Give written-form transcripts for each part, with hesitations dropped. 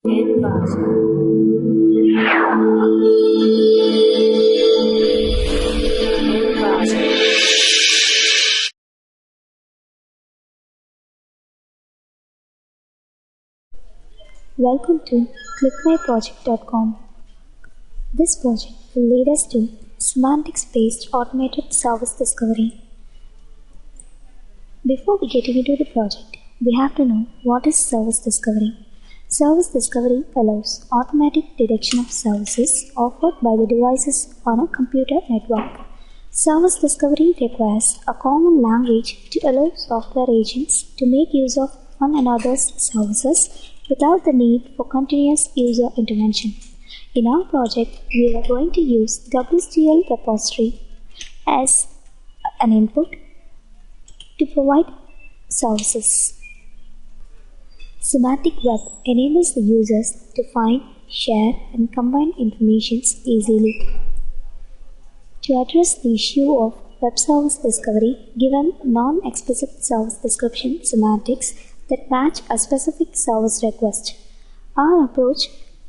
Welcome to clickmyproject.com. This project will lead us to semantics-based automated service discovery. Before we get into the project, we have to know what is service discovery. Service discovery allows automatic detection of services offered by the devices on a computer network. Service discovery requires a common language to allow software agents to make use of one another's services without the need for continuous user intervention. In our project, we are going to use WSDL repository as an input to provide services. Semantic Web enables the users to find, share, and combine information easily. To address the issue of web service discovery, given non-explicit service description semantics that match a specific service request, our approach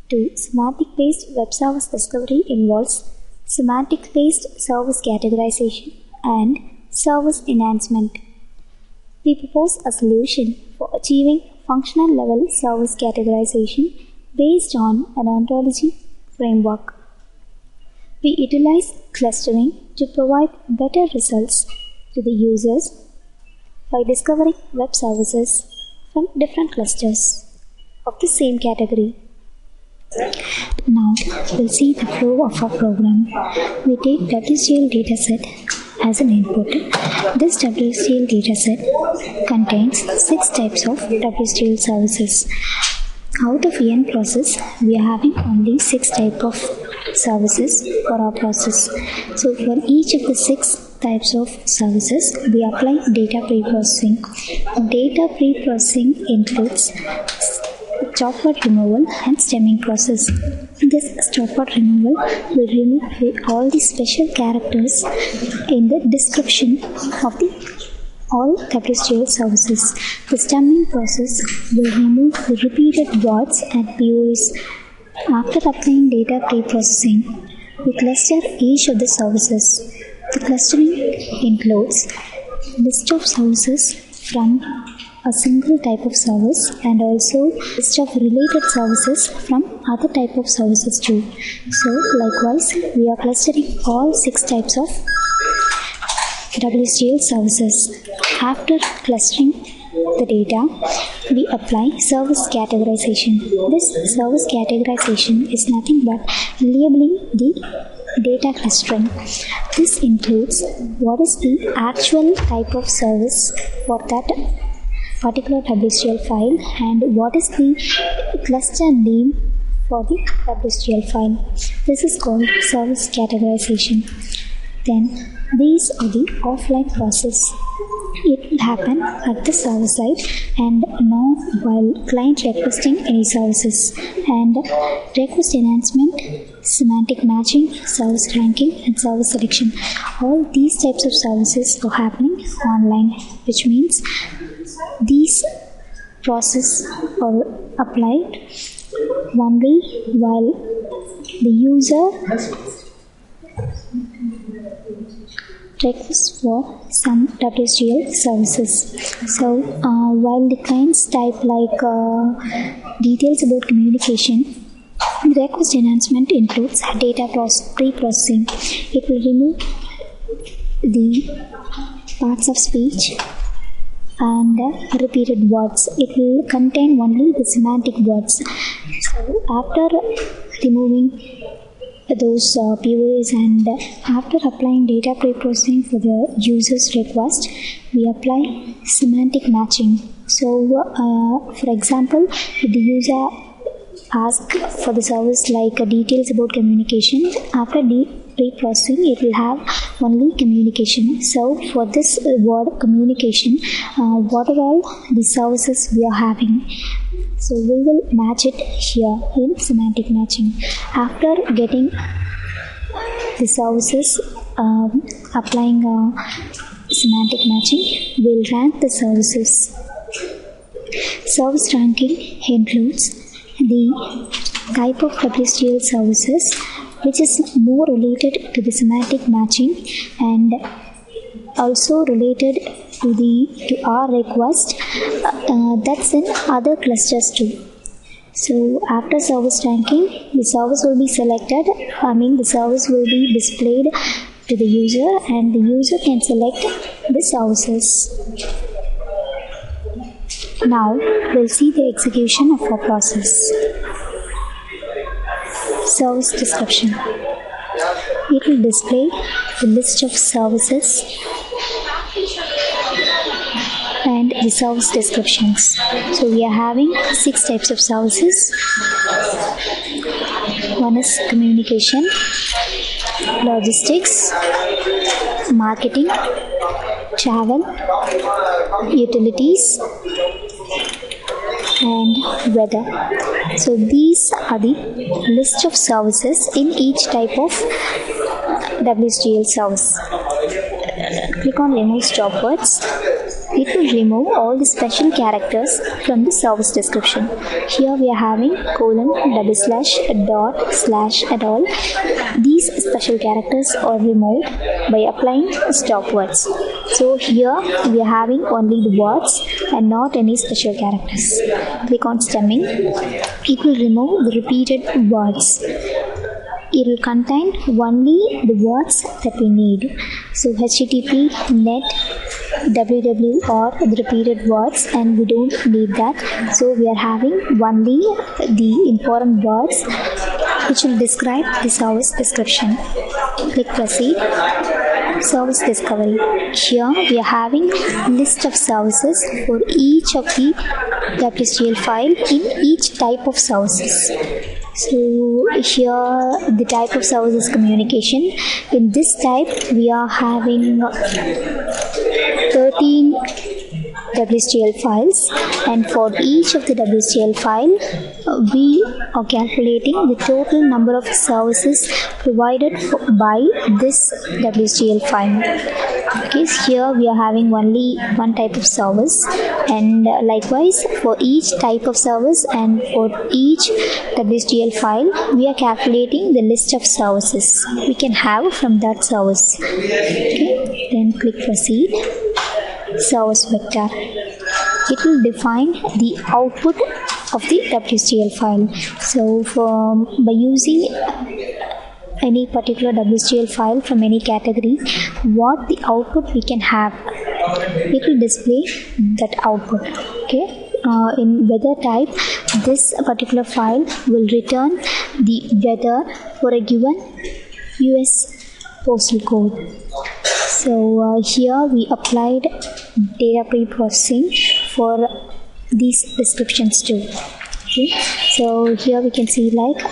to semantic-based web service discovery involves semantic-based service categorization and service enhancement. We propose a solution for achieving functional level service categorization based on an ontology framework. We utilize clustering to provide better results to the users by discovering web services from different clusters of the same category. Now we'll see the flow of our program. We take WSDL dataset as an input. This WSDL dataset contains 6 types of WSDL services. Out of n process, we are having only 6 types of services for our process. So for each of the 6 types of services, we apply data pre-processing. Data pre-processing includes stopword removal and stemming process. This stopword removal will remove all the special characters in the description of all WSDL services. The stemming process will remove the repeated words and POs. After applying data pre-processing, we cluster each of the services. The clustering includes list of services from a single type of service and also list of related services from other type of services too. So likewise, we are clustering all 6 types of WSDL services. After clustering the data, we apply service categorization. This service categorization is nothing but labeling the data clustering. This includes what is the actual type of service for that particular WSDL file and what is the cluster name for the WSDL file. This is called service categorization. Then these are the offline process. It will happen at the server side and not while client requesting any services. And request enhancement, semantic matching, service ranking, and service selection. All these types of services are happening online, which means these processes are applied only while the user requests for some WSDL services. So while the clients type like details about communication, the request enhancement includes data pre-processing. It will remove the parts of speech and repeated words. It will contain only the semantic words. So after removing those POAs and after applying data pre-processing for the user's request, we apply semantic matching. So for example, if the user asks for the service like details about communication, after pre-processing it will have only communication. So for this word communication, what are all the services we are having? So we will match it here in semantic matching. After getting the services, applying semantic matching, we'll rank the services. Service ranking includes the type of WSDL services which is more related to the semantic matching and also related to our request that's in other clusters too. So after service ranking, the service will be selected, the service will be displayed to the user and the user can select the services. Now we'll see the execution of our process. Service description. It will display the list of services and the service descriptions. So we are having 6 types of services. One is communication, logistics, marketing, travel, utilities, and weather. So these are the list of services in each type of WSDL service. Click on remove stop words. It will remove all the special characters from the service description. Here we are having colon, / dot, / and all. These special characters are removed by applying stop words. So here we are having only the words and not any special characters. Click on stemming. It will remove the repeated words. It will contain only the words that we need. So HTTP, net, www are the repeated words and we don't need that. So we are having only the important words which will describe the service description. Click proceed. Service discovery. Here we are having list of services for each of the WSDL file in each type of services. So here the type of service is communication. In this type we are having 13 WSDL files, and for each of the WSDL file we are calculating the total number of services provided by this WSDL file. Okay, so here we are having only one type of service, and likewise for each type of service and for each WSDL file we are calculating the list of services we can have from that service. Okay, then click proceed. Service vector. It will define the output of the WSDL file. So by using any particular WSDL file from any category, what the output we can have, it will display that output. Okay. In weather type, this particular file will return the weather for a given US postal code. So here we applied data pre-processing for these descriptions too. Okay. So here we can see like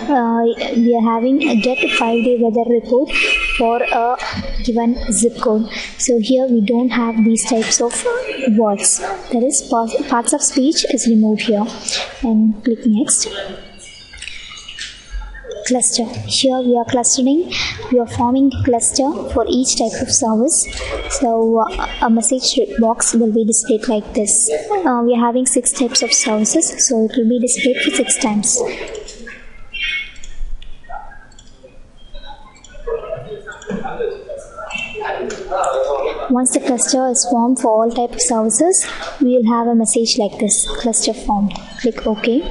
we are having a get 5-day weather report for a given zip code. So here we don't have these types of words. That is parts of speech is removed here. And click next. Cluster. Here we are clustering. We are forming a cluster for each type of service. So a message box will be displayed like this. We are having 6 types of services, so it will be displayed for 6 times. Once the cluster is formed for all types of services, we will have a message like this: cluster formed. Click OK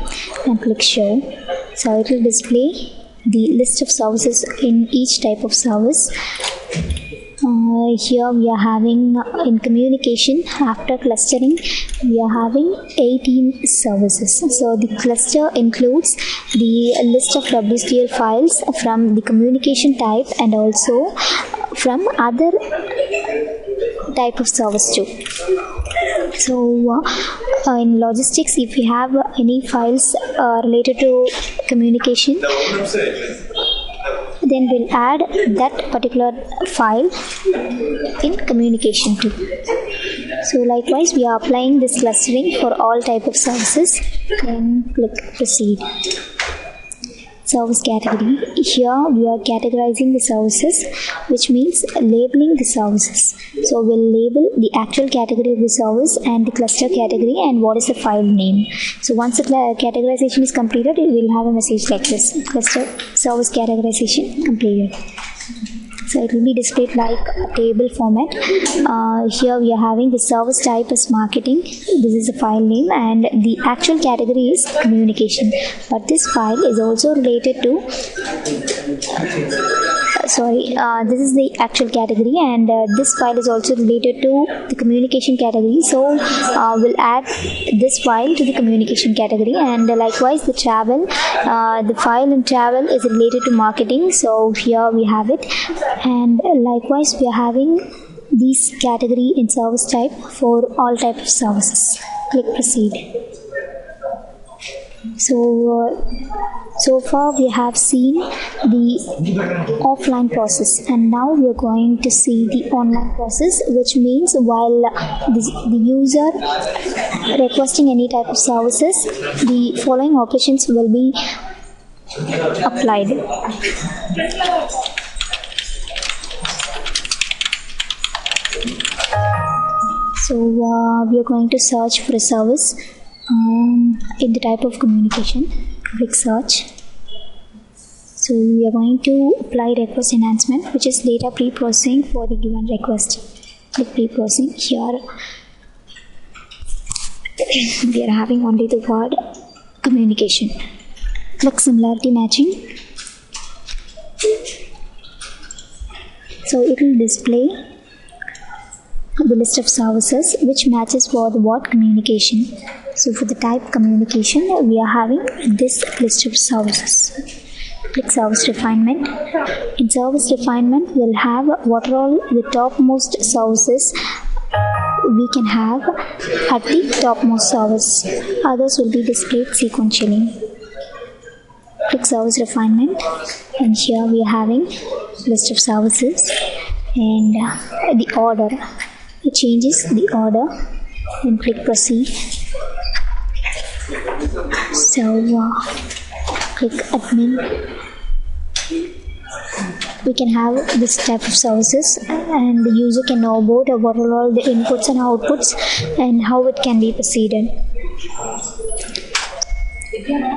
and click show. So it will display the list of services in each type of service. Here we are having in communication, after clustering we are having 18 services. So the cluster includes the list of WSDL files from the communication type and also from other type of service too. So in logistics, if we have any files related to communication, then we'll add that particular file in communication too. So likewise we are applying this clustering for all type of services. Then click proceed. Service category. Here we are categorizing the services, which means labeling the services. So we'll label the actual category of the service and the cluster category and what is the file name. So once the categorization is completed, it will have a message like this: cluster service categorization completed. So it will be displayed like a table format. Here we are having the service type as marketing. This is the file name, and the actual category is communication. But this file is also related to this is the actual category, and this file is also related to the communication category. So we'll add this file to the communication category, and likewise the file in travel is related to marketing. So here we have it, and likewise we are having this category in service type for all type of services. Click proceed. So far we have seen the offline process, and now we are going to see the online process, which means while the user requesting any type of services, the following operations will be applied. So we are going to search for a service in the type of communication. Click search. So we are going to apply request enhancement, which is data pre-processing for the given request. Click pre-processing. Here we are having only the word communication. Click similarity matching. So it will display the list of services which matches for the word communication. So for the type communication, we are having this list of services. Click service refinement. In service refinement, we'll have what are all the topmost services we can have at the topmost service. Others will be displayed sequentially. Click service refinement, and here we are having list of services and the order. It changes the order, and click proceed. So click admin. We can have this type of services, and the user can know about what are all the inputs and outputs and how it can be proceeded.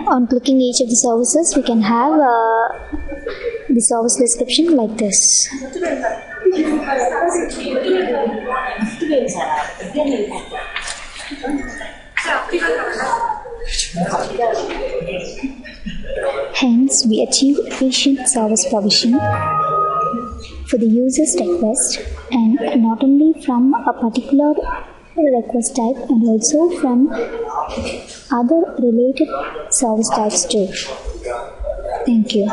On clicking each of the services, we can have the service description like this. Hence, we achieve efficient service provision for the user's request, and not only from a particular request type and also from other related service types too. Thank you.